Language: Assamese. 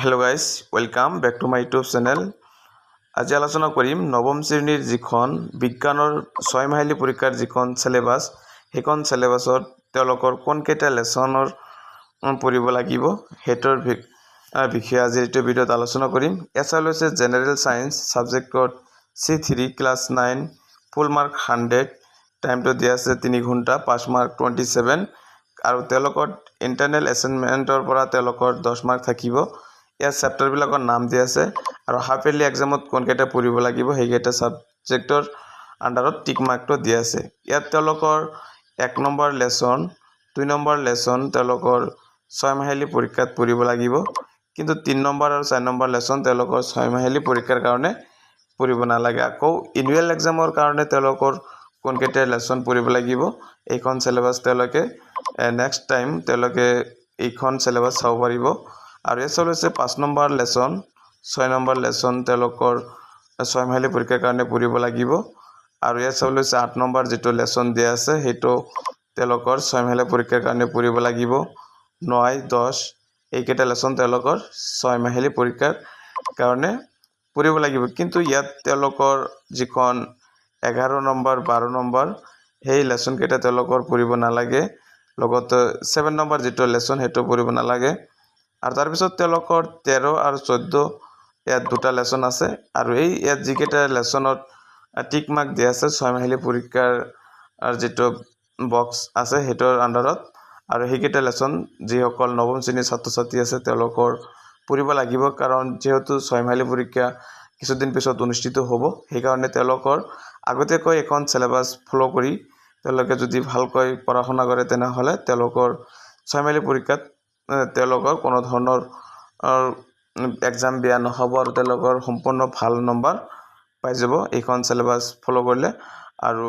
Hello guys welcome back to my YouTube channel. आज आलोचना करिम नवम श्रेणीर जिखन विज्ञानर 6 माहिली परीक्षार जिखन सिलेबास हेकन सिलेबासर तेलकर कोन केटा लेसनर पढ़िब लागिब हेटर विषय आज एटो भिडिओत आलोचना करिम। एसा लैसे जेनेरेल साइंस सब्जेक्टत C3 class 9 full mark 100 time तो दिया आछे 3 घंटा पास मार्क 27 और तेलकर इंटरनल एसाइनमेंटर पर तेलकर 10 मार्क থাকিব। ইয়াৰ চেপ্টাৰবিলাকৰ নাম দিয়া আছে আৰু হাফ ইয়াৰলি এক্সামত কোনকেইটা পঢ়িব লাগিব সেইকেইটা সাবজেক্টৰ আন্ডাৰত টিক মাৰ্কটো দিয়া আছে। ইয়াত তেওঁলোকৰ 1 নম্বৰ লেসন 2 নম্বৰ লেসন তেওঁলোকৰ 6 মাহিলী পৰীক্ষাত পঢ়িব লাগিব, কিন্তু 3 নম্বৰ আৰু 4 নম্বৰ লেসন তেওঁলোকৰ 6 মাহিলী পৰীক্ষাৰ কাৰণে পঢ়িব নালাগে। আকৌ এনুৱেল এক্সামৰ কাৰণে তেওঁলোকৰ কোনকেইটা লেসন পঢ়িব লাগিব এইখন সিলেবাস তেওঁলোকে নেক্সট টাইম তেওঁলোকে এইখন সিলেবাস চাব পাৰিব। और ये सब से 5 नम्बर लेसन 6 नम्बर लेसन तेलकर 6 माहिली परीक्षार कारण पढ़िब लागिब और ये सब 8 नम्बर जो लेसन दिया आछे हेटो तेलकर 6 माहिली परीक्षार कारण पढ़िब लागिब। 9 10 এইকেইটা लेसन तेलकर 6 माहिली परीक्षार कारण पढ़िब लागिब, किन्तु यात तेलकर जिखन 11 नम्बर 12 नम्बर সেই लेसन केटा तेलकर पढ़िब नालागे, लगते 7 नम्बर जो लेसन हेटो पढ़िब नालागे। और तार पिছত तेलकर 13 और 14 ইয়াত দুটা লেসন আছে और ইয়াত যিকেইটা লেসনত টিক মার্ক দিয়া আছে 6 মাহিলী পৰীক্ষাৰ যেটো বক্স আছে হেটোৰ আন্ডাৰত और সেইকেইটা লেসন যিসকল নৱম শ্ৰেণীৰ ছাত্ৰ ছাত্ৰী আছে তেলকৰ পঢ়িব লাগিব, কাৰণ যেহেতু 6 মাহিলী পৰীক্ষা কিছুদিন পিছত অনুষ্ঠিত হ'ব সেইকাৰণে তেলকৰ আগতীয়াকৈ এখন সিলেবাস ফলো কৰি তেলকে যদি ভালকৈ পঢ়া শুনা কৰে তেনেহলে তেলকৰ 6 মাহিলী পৰীক্ষাত तेलकर कोनो धৰণৰ एग्जाम बेया নহব और तेलकर सम्पूर्ण ভাল নম্বৰ পাই যাব এইখন সিলেবাস ফলো কৰিলে। और